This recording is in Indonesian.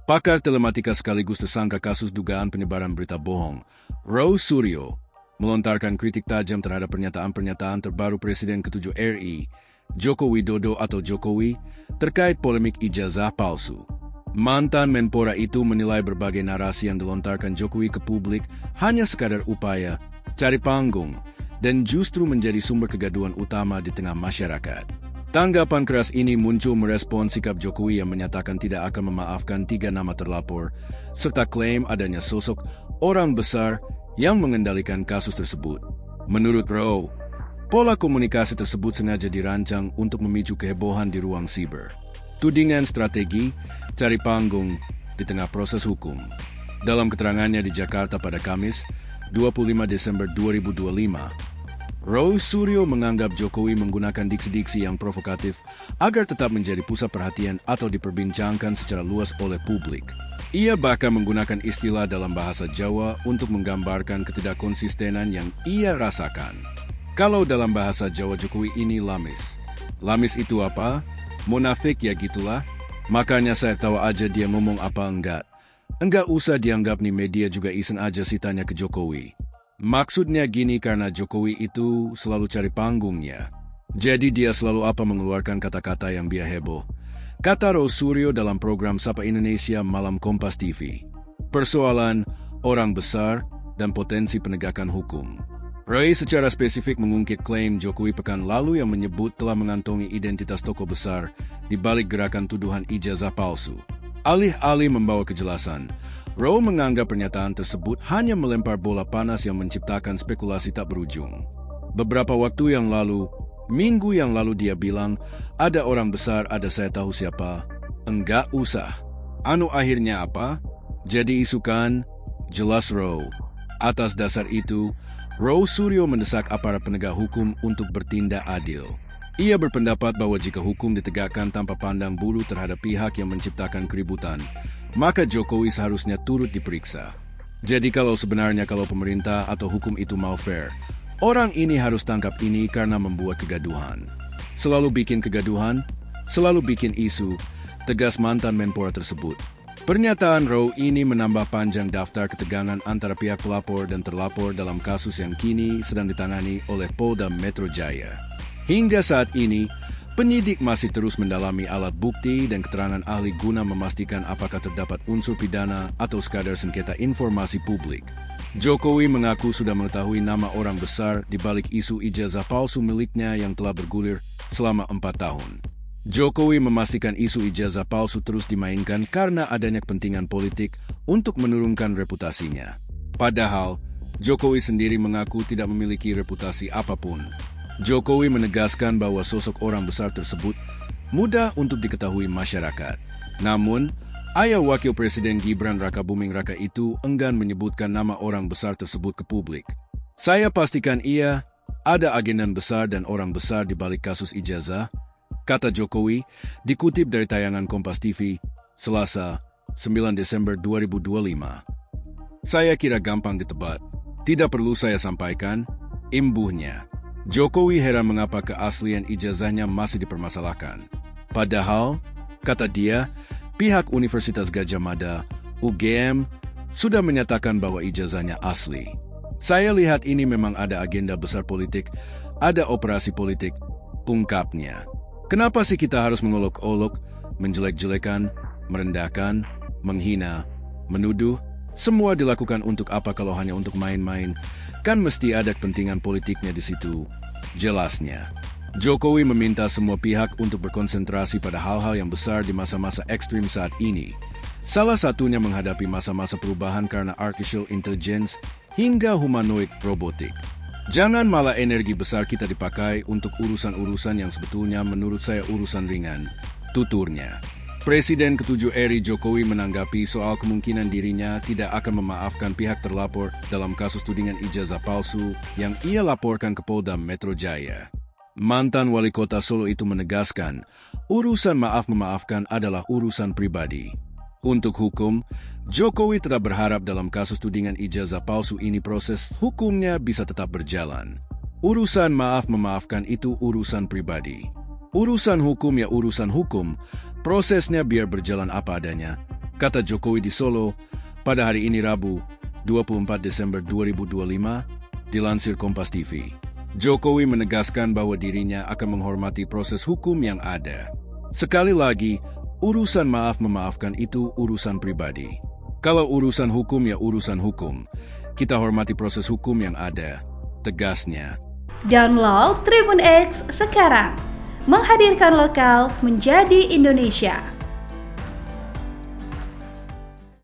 Pakar telematika sekaligus tersangka kasus dugaan penyebaran berita bohong, Roy Suryo, melontarkan kritik tajam terhadap pernyataan-pernyataan terbaru Presiden ke-7 RI, Joko Widodo atau Jokowi, terkait polemik ijazah palsu. Mantan Menpora itu menilai berbagai narasi yang dilontarkan Jokowi ke publik hanya sekadar upaya cari panggung dan justru menjadi sumber kegaduhan utama di tengah masyarakat. Tanggapan keras ini muncul merespons sikap Jokowi yang menyatakan tidak akan memaafkan 3 nama terlapor, serta klaim adanya sosok orang besar yang mengendalikan kasus tersebut. Menurut Roy, pola komunikasi tersebut sengaja dirancang untuk memicu kehebohan di ruang siber. Tudingan strategi cari panggung di tengah proses hukum. Dalam keterangannya di Jakarta pada Kamis, 25 Desember 2025, Roy Suryo menganggap Jokowi menggunakan diksi-diksi yang provokatif agar tetap menjadi pusat perhatian atau diperbincangkan secara luas oleh publik. Ia bahkan menggunakan istilah dalam bahasa Jawa untuk menggambarkan ketidakkonsistenan yang ia rasakan. Kalau dalam bahasa Jawa Jokowi ini lamis. Lamis itu apa? Munafik ya gitulah. Makanya saya tahu aja dia ngomong apa enggak. Enggak usah dianggap nih media juga iseng aja sih tanya ke Jokowi. Maksudnya gini karena Jokowi itu selalu cari panggungnya. Jadi dia selalu mengeluarkan kata-kata yang biar heboh. Kata Roy Suryo dalam program Sapa Indonesia Malam Kompas TV. Persoalan orang besar dan potensi penegakan hukum. Roy secara spesifik mengungkit klaim Jokowi pekan lalu yang menyebut telah mengantongi identitas tokoh besar di balik gerakan tuduhan ijazah palsu. Alih-alih membawa kejelasan, Roy menganggap pernyataan tersebut hanya melempar bola panas yang menciptakan spekulasi tak berujung. Beberapa waktu yang lalu, minggu yang lalu dia bilang, ada orang besar, ada saya tahu siapa. Enggak usah. Akhirnya apa? Jadi isu kan? Jelas Roy. Atas dasar itu, Roy Suryo mendesak aparat penegak hukum untuk bertindak adil. Ia berpendapat bahwa jika hukum ditegakkan tanpa pandang bulu terhadap pihak yang menciptakan keributan, maka Jokowi seharusnya turut diperiksa. Jadi kalau pemerintah atau hukum itu mau fair, orang ini harus tangkap ini karena membuat kegaduhan. Selalu bikin kegaduhan, selalu bikin isu, tegas mantan Menpora tersebut. Pernyataan Roy ini menambah panjang daftar ketegangan antara pihak pelapor dan terlapor dalam kasus yang kini sedang ditangani oleh Polda Metro Jaya. Hingga saat ini, penyidik masih terus mendalami alat bukti dan keterangan ahli guna memastikan apakah terdapat unsur pidana atau sekadar sengketa informasi publik. Jokowi mengaku sudah mengetahui nama orang besar di balik isu ijazah palsu miliknya yang telah bergulir selama 4 tahun. Jokowi memastikan isu ijazah palsu terus dimainkan karena adanya kepentingan politik untuk menurunkan reputasinya. Padahal, Jokowi sendiri mengaku tidak memiliki reputasi apapun. Jokowi menegaskan bahwa sosok orang besar tersebut mudah untuk diketahui masyarakat. Namun, ayah Wakil Presiden Gibran Rakabuming Raka itu enggan menyebutkan nama orang besar tersebut ke publik. Saya pastikan ia ada agendan besar dan orang besar di balik kasus ijazah, kata Jokowi, dikutip dari tayangan Kompas TV, Selasa, 9 Desember 2025. Saya kira gampang ditebak. Tidak perlu saya sampaikan, imbuhnya. Jokowi heran mengapa keaslian ijazahnya masih dipermasalahkan. Padahal, kata dia, pihak Universitas Gadjah Mada, UGM, sudah menyatakan bahwa ijazahnya asli. Saya lihat ini memang ada agenda besar politik, ada operasi politik, ungkapnya. Kenapa sih kita harus mengolok-olok, menjelek-jelekan, merendahkan, menghina, menuduh? Semua dilakukan untuk apa kalau hanya untuk main-main? Kan mesti ada kepentingan politiknya di situ. Jelasnya, Jokowi meminta semua pihak untuk berkonsentrasi pada hal-hal yang besar di masa-masa ekstrim saat ini. Salah satunya menghadapi masa-masa perubahan karena artificial intelligence hingga humanoid robotik. Jangan malah energi besar kita dipakai untuk urusan-urusan yang sebetulnya menurut saya urusan ringan, tuturnya. Presiden ke-7 RI Jokowi menanggapi soal kemungkinan dirinya tidak akan memaafkan pihak terlapor dalam kasus tudingan ijazah palsu yang ia laporkan ke Polda Metro Jaya. Mantan wali kota Solo itu menegaskan, urusan maaf-memaafkan adalah urusan pribadi. Untuk hukum, Jokowi tetap berharap dalam kasus tudingan ijazah palsu ini proses hukumnya bisa tetap berjalan. Urusan maaf-memaafkan itu urusan pribadi. Urusan hukum ya urusan hukum, prosesnya biar berjalan apa adanya. kata Jokowi di Solo pada hari ini Rabu, 24 Desember 2025, dilansir Kompas TV. Jokowi menegaskan bahwa dirinya akan menghormati proses hukum yang ada. Sekali lagi, urusan maaf-memaafkan itu urusan pribadi. Kalau urusan hukum ya urusan hukum. Kita hormati proses hukum yang ada, tegasnya. Download Tribun X sekarang. Menghadirkan lokal menjadi Indonesia.